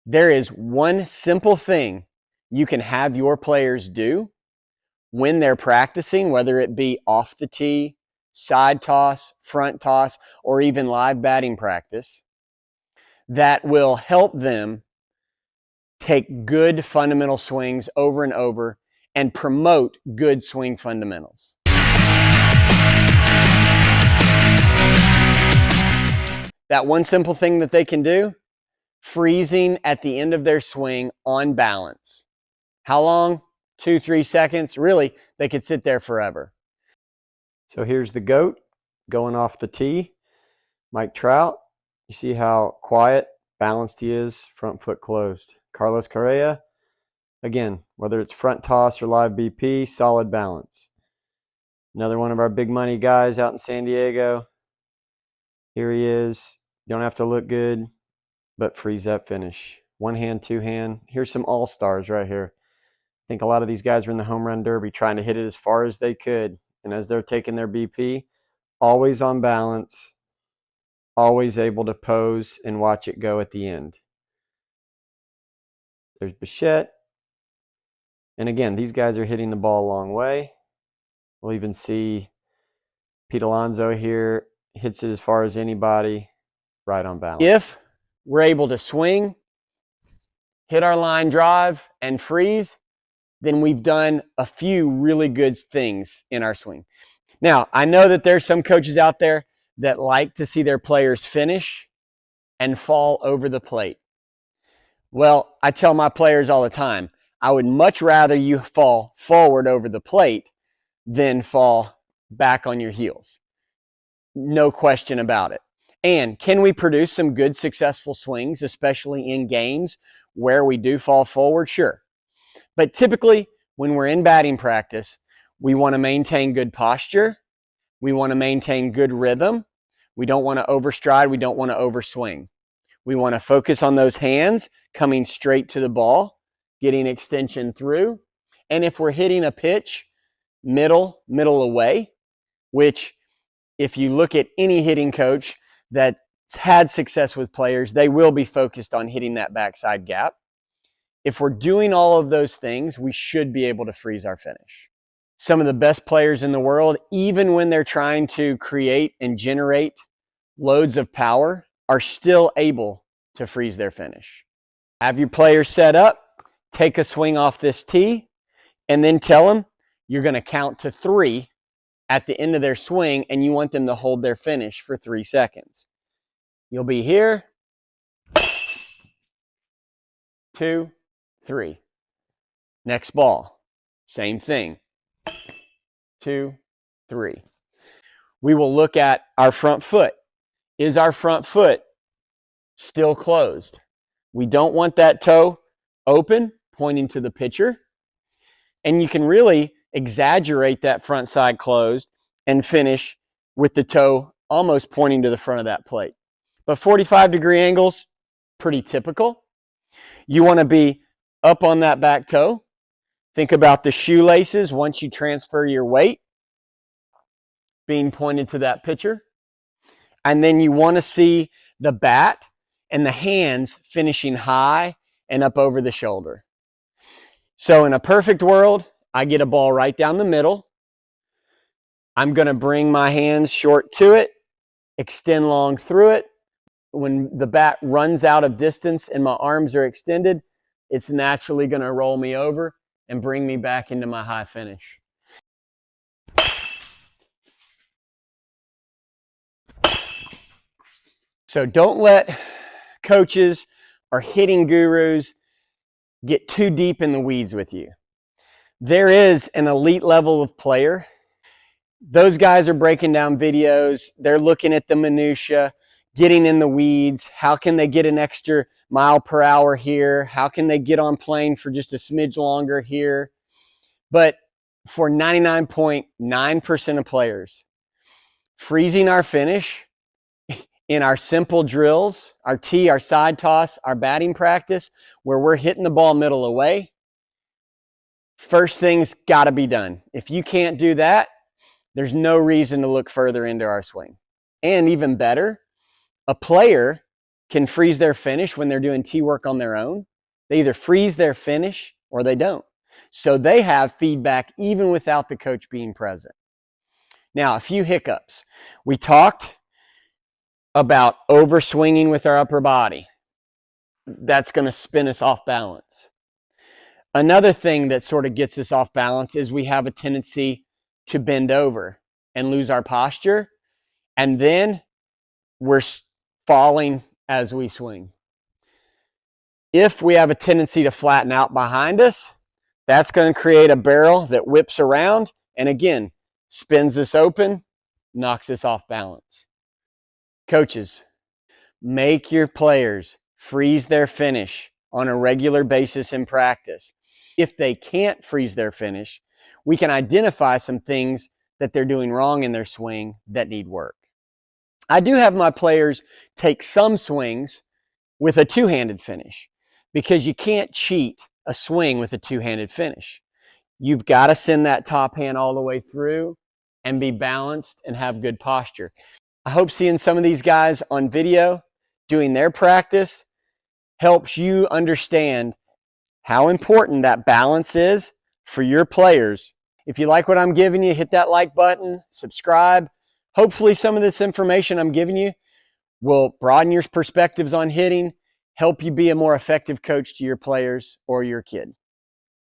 There is one simple thing you can have your players do when they're practicing, whether it be off the tee, side toss, front toss, or even live batting practice, that will help them take good fundamental swings over and over and promote good swing fundamentals. That one simple thing that they can do, freezing at the end of their swing on balance. How long? 2-3 seconds. Really, they could sit there forever. So here's the GOAT going off the tee, Mike Trout. You see how quiet, balanced he is, front foot closed. Carlos Correa, again, whether it's front toss or live BP, solid balance. Another one of our big money guys out in San Diego. Here he is. You don't have to look good, but freeze that finish. One hand, two hand. Here's some all-stars right here. I think a lot of these guys were in the home run derby trying to hit it as far as they could. And as they're taking their BP, always on balance, always able to pose and watch it go at the end. There's Bichette. And again, these guys are hitting the ball a long way. We'll even see Pete Alonso here hits it as far as anybody, right on balance. If we're able to swing, hit our line drive, and freeze, then we've done a few really good things in our swing. Now, I know that there's some coaches out there that like to see their players finish and fall over the plate. Well, I tell my players all the time, I would much rather you fall forward over the plate than fall back on your heels. No question about it. And can we produce some good, successful swings, especially in games where we do fall forward? Sure. But typically, when we're in batting practice, we want to maintain good posture. We want to maintain good rhythm. We don't want to overstride. We don't want to overswing. We want to focus on those hands coming straight to the ball, getting extension through. And if we're hitting a pitch, middle away, which if you look at any hitting coach that's had success with players, they will be focused on hitting that backside gap. If we're doing all of those things, we should be able to freeze our finish. Some of the best players in the world, even when they're trying to create and generate loads of power, are still able to freeze their finish. Have your players set up, take a swing off this tee, and then tell them you're going to count to 3 at the end of their swing, and you want them to hold their finish for 3 seconds. You'll be here, 2, 3. Next ball, same thing, 2, 3. We will look at our front foot. Is our front foot still closed? We don't want that toe open, pointing to the pitcher. And you can really exaggerate that front side closed and finish with the toe almost pointing to the front of that plate. But 45-degree angles, pretty typical. You want to be up on that back toe. Think about the shoelaces once you transfer your weight being pointed to that pitcher. And then you want to see the bat and the hands finishing high and up over the shoulder. So in a perfect world, I get a ball right down the middle. I'm going to bring my hands short to it, extend long through it. When the bat runs out of distance and my arms are extended, it's naturally going to roll me over and bring me back into my high finish. So don't let coaches or hitting gurus get too deep in the weeds with you. There is an elite level of player. Those guys are breaking down videos. They're looking at the minutia, getting in the weeds. How can they get an extra mile per hour here? How can they get on plane for just a smidge longer here? But for 99.9% of players, freezing our finish in our simple drills, our tee, our side toss, our batting practice, where we're hitting the ball middle away, first thing's got to be done. If you can't do that, there's no reason to look further into our swing. And even better, a player can freeze their finish when they're doing tee work on their own. They either freeze their finish or they don't. So they have feedback even without the coach being present. Now, a few hiccups. We talked about overswinging with our upper body. That's going to spin us off balance. Another thing that sort of gets us off balance is we have a tendency to bend over and lose our posture, and then we're falling as we swing. If we have a tendency to flatten out behind us, that's going to create a barrel that whips around and again, spins us open, knocks us off balance. Coaches, make your players freeze their finish on a regular basis in practice. If they can't freeze their finish, we can identify some things that they're doing wrong in their swing that need work. I do have my players take some swings with a two-handed finish because you can't cheat a swing with a two-handed finish. You've got to send that top hand all the way through and be balanced and have good posture. I hope seeing some of these guys on video doing their practice helps you understand how important that balance is for your players. If you like what I'm giving you, hit that like button, subscribe. Hopefully some of this information I'm giving you will broaden your perspectives on hitting, help you be a more effective coach to your players or your kid.